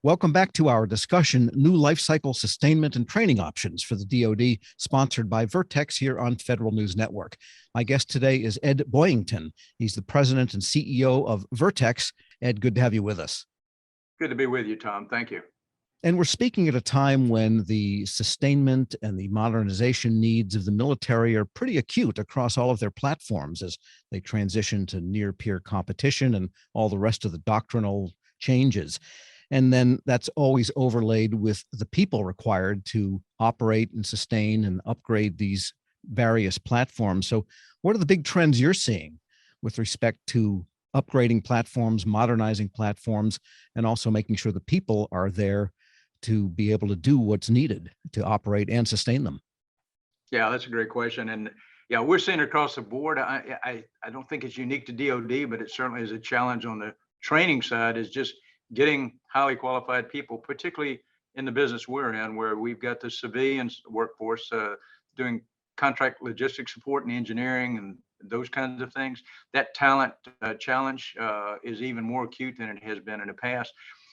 Welcome back to our discussion, New Life Cycle Sustainment and Training Options for the DoD, sponsored by Vertex here on Federal News Network. My guest today is Ed Boyington. He's the president and CEO of Vertex. Ed, good to have you with us. Good to be with you, Tom. Thank you. And we're speaking at a time when the sustainment and the modernization needs of the military are pretty acute across all of their platforms as they transition to near-peer competition and all the rest of the doctrinal changes. And then that's always overlaid with the people required to operate and sustain and upgrade these various platforms. So what are the big trends you're seeing with respect to upgrading platforms, modernizing platforms, and also making sure the people are there to be able to do what's needed to operate and sustain them? Yeah, that's a great question. And yeah, we're seeing across the board. I don't think it's unique to DoD, but it certainly is a challenge on the training side, is just getting highly qualified people, particularly in the business we're in, where we've got the civilian workforce doing contract logistics support and engineering and those kinds of things. That talent challenge is even more acute than it has been in the past.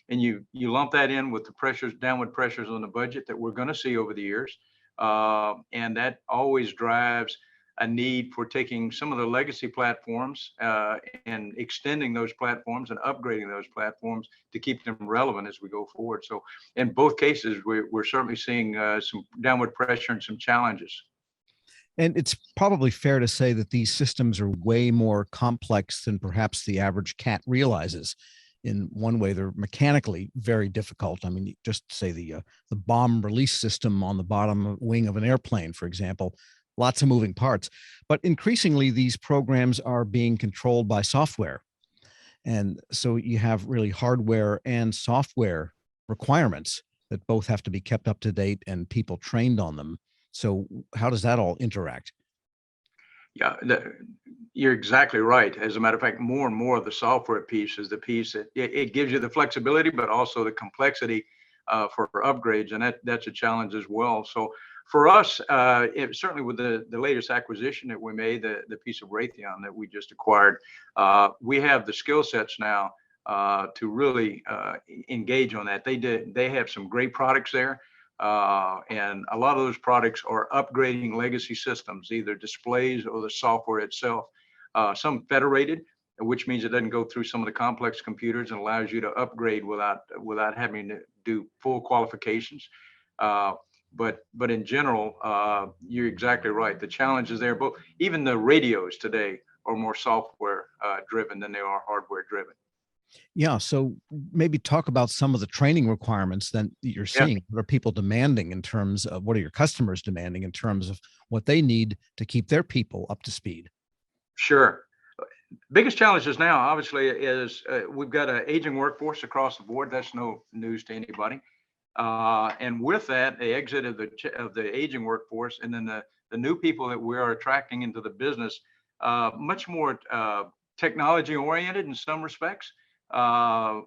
And you lump that in with the pressures, downward pressures on the budget that we're going to see over the years. And that always drives a need for taking some of the legacy platforms and extending those platforms and upgrading those platforms to keep them relevant as we go forward. So in both cases, we're certainly seeing some downward pressure and some challenges. And it's probably fair to say that these systems are way more complex than perhaps the average cat realizes. In one way, they're mechanically very difficult. I mean, just say the bomb release system on the bottom wing of an airplane, for example, lots of moving parts. But increasingly, these programs are being controlled by software. And so you have really hardware and software requirements that both have to be kept up to date and people trained on them. So how does that all interact? Yeah, you're exactly right. As a matter of fact, more and more of the software piece is the piece that it gives you the flexibility, but also the complexity for upgrades, and that's a challenge as well. So for us, certainly with the latest acquisition that we made, the piece of Raytheon that we just acquired, we have the skill sets now to really engage on that. They have some great products there. And a lot of those products are upgrading legacy systems, either displays or the software itself. Some federated, which means it doesn't go through some of the complex computers and allows you to upgrade without having to do full qualifications. But in general, you're exactly right. The challenge is there, but even the radios today are more software driven than they are hardware driven. Yeah. So maybe talk about some of the training requirements that you're seeing. Yeah. What are people demanding in terms of, what are your customers demanding in terms of what they need to keep their people up to speed? Sure. Biggest challenges now, obviously, is we've got an aging workforce across the board. That's no news to anybody. And with that, the exit of the aging workforce, and then the new people that we are attracting into the business, much more technology oriented in some respects. How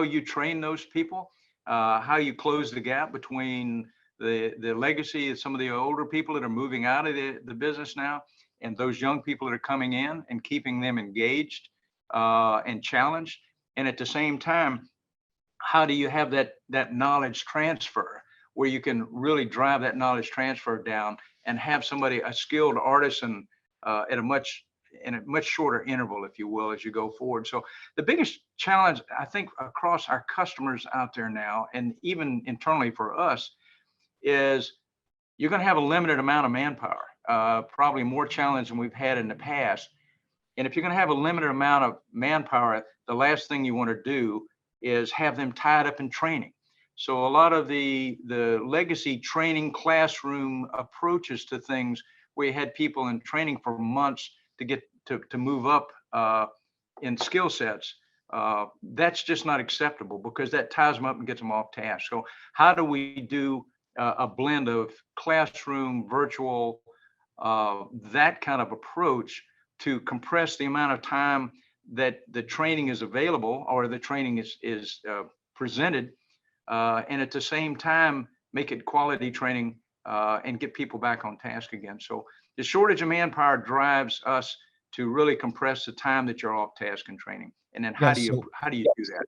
you train those people, how you close the gap between the legacy of some of the older people that are moving out of the business now, and those young people that are coming in, and keeping them engaged and challenged. And at the same time, how do you have that knowledge transfer where you can really drive that knowledge transfer down and have somebody, a skilled artisan, in a much shorter interval, if you will, as you go forward. So the biggest challenge, I think, across our customers out there now, and even internally for us, is you're going to have a limited amount of manpower, probably more challenge than we've had in the past. And if you're going to have a limited amount of manpower, the last thing you want to do is have them tied up in training. So a lot of the legacy training classroom approaches to things, where you had people in training for months to get to move up in skill sets, that's just not acceptable, because that ties them up and gets them off task. So how do we do a blend of classroom, virtual, that kind of approach to compress the amount of time that the training is available, or the training is presented, and at the same time make it quality training and get people back on task again. So the shortage of manpower drives us to really compress the time that you're off task and training. And then how do you do that?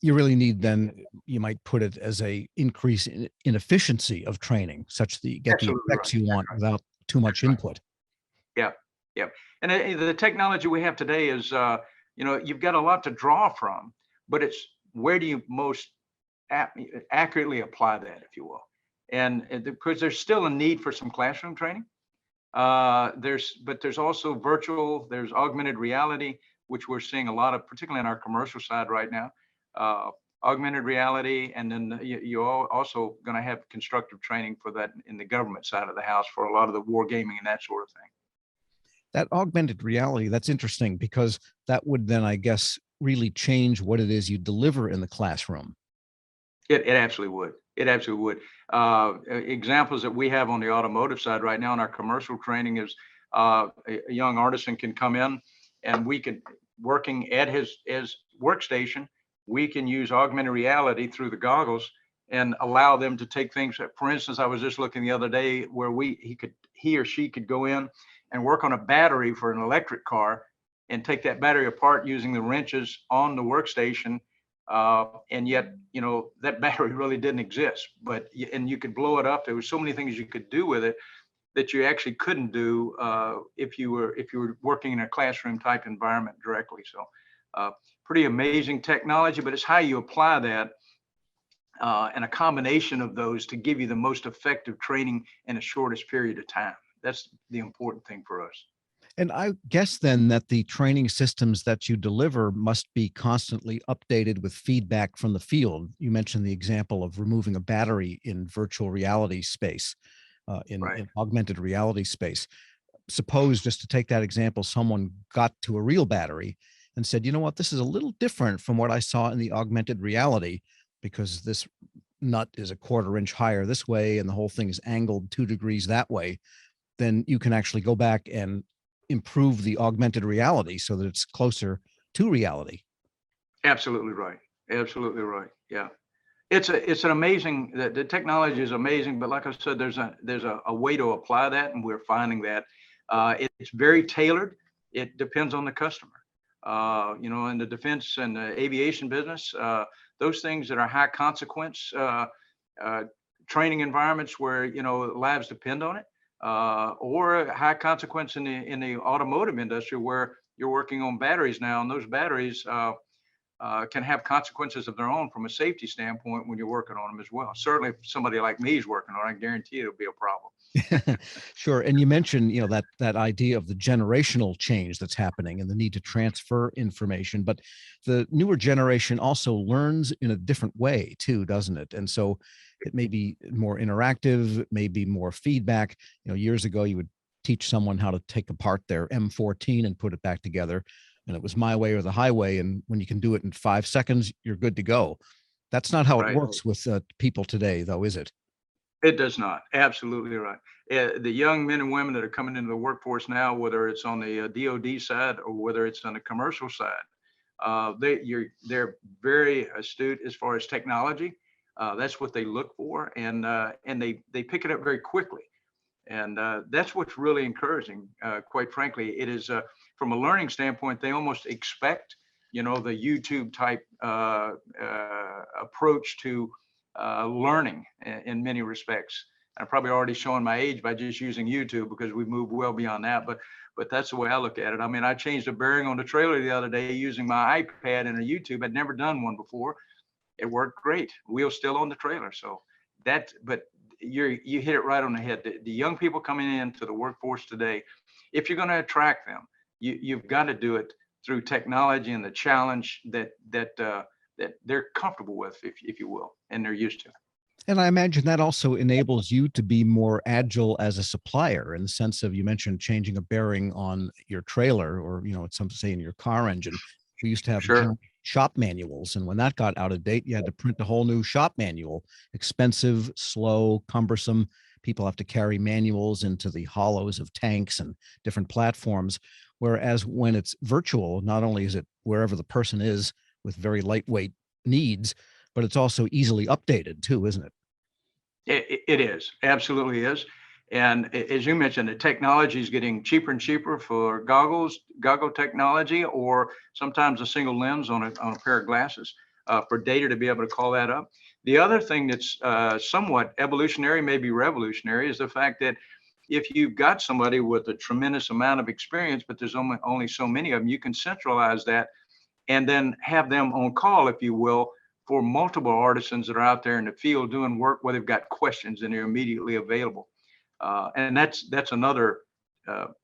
You really need then you might put it as a increase in efficiency of training, such that you get the Absolutely effects right. you That's want right. without too much That's right. input. Yeah. Yeah. And the technology we have today is, you've got a lot to draw from, but it's where do you most accurately apply that, if you will. And because there's still a need for some classroom training. There's also virtual, there's augmented reality, which we're seeing a lot of, particularly on our commercial side right now. Uh, Augmented reality, and then you're also going to have constructive training for that in the government side of the house for a lot of the war gaming and that sort of thing. That augmented reality, that's interesting because that would then, I guess, really change what it is you deliver in the classroom. It absolutely would. It absolutely would. Examples that we have on the automotive side right now in our commercial training is a young artisan can come in, and we can, working at his workstation, we can use augmented reality through the goggles and allow them to take things. For instance, I was just looking the other day where he or she could go in and work on a battery for an electric car and take that battery apart using the wrenches on the workstation, and yet, that battery really didn't exist, and you could blow it up. There were so many things you could do with it that you actually couldn't do if you were working in a classroom type environment directly. So pretty amazing technology, but it's how you apply that, and a combination of those to give you the most effective training in the shortest period of time. That's the important thing for us. And I guess then that the training systems that you deliver must be constantly updated with feedback from the field. You mentioned the example of removing a battery in virtual reality space, Right. in augmented reality space. Suppose, just to take that example, someone got to a real battery and said, you know what, this is a little different from what I saw in the augmented reality because this nut is a quarter inch higher this way and the whole thing is angled 2 degrees that way. Then you can actually go back and improve the augmented reality so that it's closer to reality. Absolutely right. Absolutely right. Yeah. It's an amazing, the technology is amazing, but like I said, there's a way to apply that, and we're finding that it's very tailored. It depends on the customer. In the defense and the aviation business, those things that are high consequence uh, training environments where lives depend on it, or high consequence in the automotive industry where you're working on batteries now, and those batteries can have consequences of their own from a safety standpoint when you're working on them as well. Certainly, if somebody like me is working on it, I guarantee it'll be a problem. Sure. And you mentioned, that idea of the generational change that's happening and the need to transfer information, but the newer generation also learns in a different way too, doesn't it? And so it may be more interactive, it may be more feedback. Years ago you would teach someone how to take apart their M14 and put it back together, and it was my way or the highway. And when you can do it in 5 seconds, you're good to go. That's not how it Right. works with people today, though, is it? It does not. Absolutely right. The young men and women that are coming into the workforce now, whether it's on the DoD side or whether it's on the commercial side, they're very astute as far as technology. That's what they look for, and they pick it up very quickly. And that's what's really encouraging. Quite frankly, it is, from a learning standpoint, they almost expect, the YouTube type approach to learning in many respects. I'm probably already showing my age by just using YouTube because we've moved well beyond that. But that's the way I look at it. I mean, I changed a bearing on the trailer the other day using my iPad and a YouTube. I'd never done one before. It worked great. Wheels still on the trailer. So but you hit it right on the head. The young people coming into the workforce today, if you're going to attract them, you've got to do it through technology and the challenge that they're comfortable with, if you will, and they're used to. And I imagine that also enables you to be more agile as a supplier in the sense of, you mentioned changing a bearing on your trailer or, some say in your car engine. We used to have Sure. shop manuals. And when that got out of date, you had to print a whole new shop manual, expensive, slow, cumbersome. People have to carry manuals into the hollows of tanks and different platforms. Whereas when it's virtual, not only is it wherever the person is with very lightweight needs, but it's also easily updated too, isn't it? It is, absolutely is. And as you mentioned, the technology is getting cheaper and cheaper for goggle technology, or sometimes a single lens on a pair of glasses. for data to be able to call that up. The other thing that's somewhat evolutionary, maybe revolutionary, is the fact that if you've got somebody with a tremendous amount of experience, but there's only so many of them, you can centralize that and then have them on call, if you will, for multiple artisans that are out there in the field doing work where they've got questions and they're immediately available. And that's another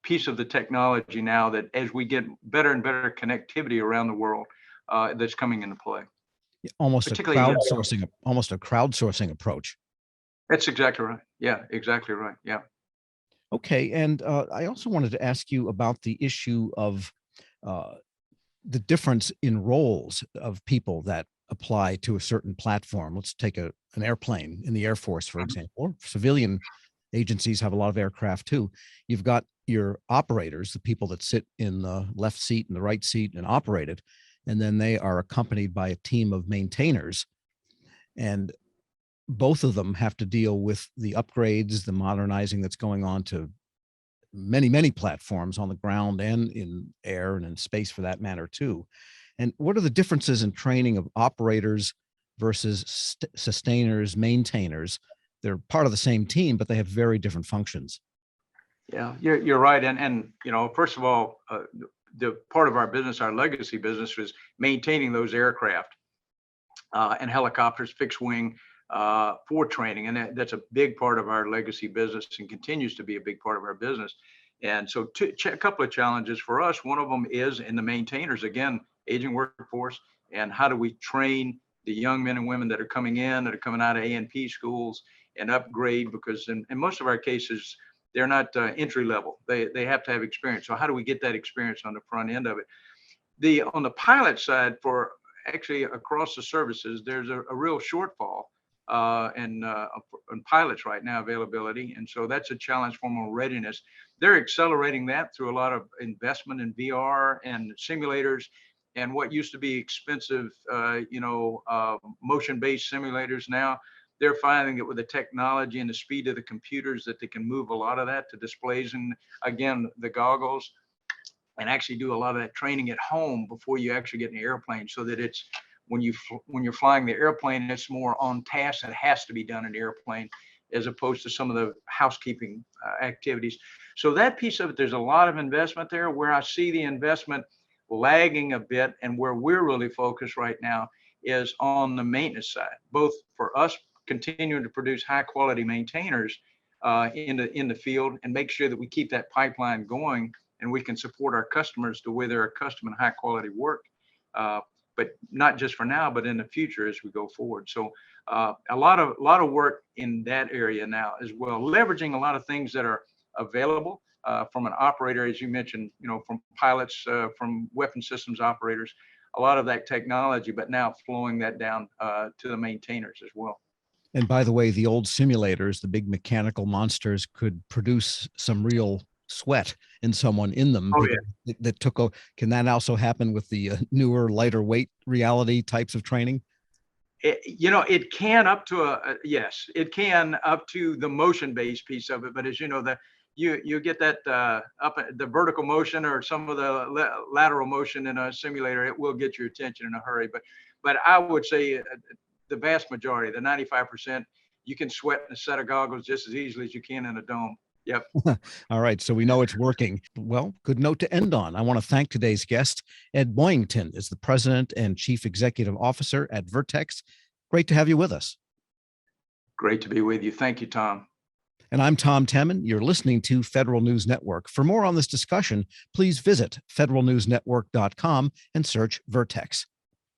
piece of the technology now, that as we get better and better connectivity around the world, that's coming into play. Almost a Particularly, crowdsourcing approach. That's exactly right. Yeah, exactly right. Yeah. Okay, and I also wanted to ask you about the issue of the difference in roles of people that apply to a certain platform. Let's take an airplane in the Air Force, for example, or civilian agencies have a lot of aircraft too. You've got your operators, the people that sit in the left seat and the right seat and operate it, and then they are accompanied by a team of maintainers. And both of them have to deal with the upgrades, the modernizing that's going on to many, many platforms on the ground and in air and in space for that matter too. And what are the differences in training of operators versus sustainers, maintainers? They're part of the same team, but they have very different functions. Yeah, you're right. And first of all, the part of our business, our legacy business, was maintaining those aircraft and helicopters, fixed wing, for training. And that's a big part of our legacy business and continues to be a big part of our business. And so a couple of challenges for us. One of them is in the maintainers, again, aging workforce, and how do we train the young men and women that are coming out of A&P schools and upgrade, because in most of our cases, they're not entry level. They have to have experience. So how do we get that experience on the front end of it? On the pilot side, for actually across the services, there's a real shortfall in pilots right now, availability. And so that's a challenge for them on readiness. They're accelerating that through a lot of investment in VR and simulators and what used to be expensive, motion-based simulators. Now they're finding that with the technology and the speed of the computers that they can move a lot of that to displays and, again, the goggles, and actually do a lot of that training at home before you actually get in the airplane, so that it's when you're flying the airplane, it's more on task that has to be done in the airplane, as opposed to some of the housekeeping activities. So that piece of it, there's a lot of investment there. Where I see the investment lagging a bit, and where we're really focused right now, is on the maintenance side, both for us continuing to produce high quality maintainers in the field, and make sure that we keep that pipeline going and we can support our customers the way they're accustomed to high quality work, but not just for now, but in the future as we go forward. So a lot of work in that area now as well, leveraging a lot of things that are available from an operator, as you mentioned, from pilots, from weapon systems operators, a lot of that technology, but now flowing that down to the maintainers as well. And by the way, the old simulators, the big mechanical monsters, could produce some real sweat in someone in them. Oh, yeah. Can that also happen with the newer, lighter weight reality types of training? It can up to yes, it can up to the motion-based piece of it. But as you know, you get that up the vertical motion or some of the lateral motion in a simulator, it will get your attention in a hurry. But I would say the vast majority, the 95%, you can sweat in a set of goggles just as easily as you can in a dome. Yep. All right. So we know it's working. Well, good note to end on. I want to thank today's guest. Ed Boyington is the President and Chief Executive Officer at Vertex. Great to have you with us. Great to be with you. Thank you, Tom. And I'm Tom Temin. You're listening to Federal News Network. For more on this discussion, please visit federalnewsnetwork.com and search Vertex.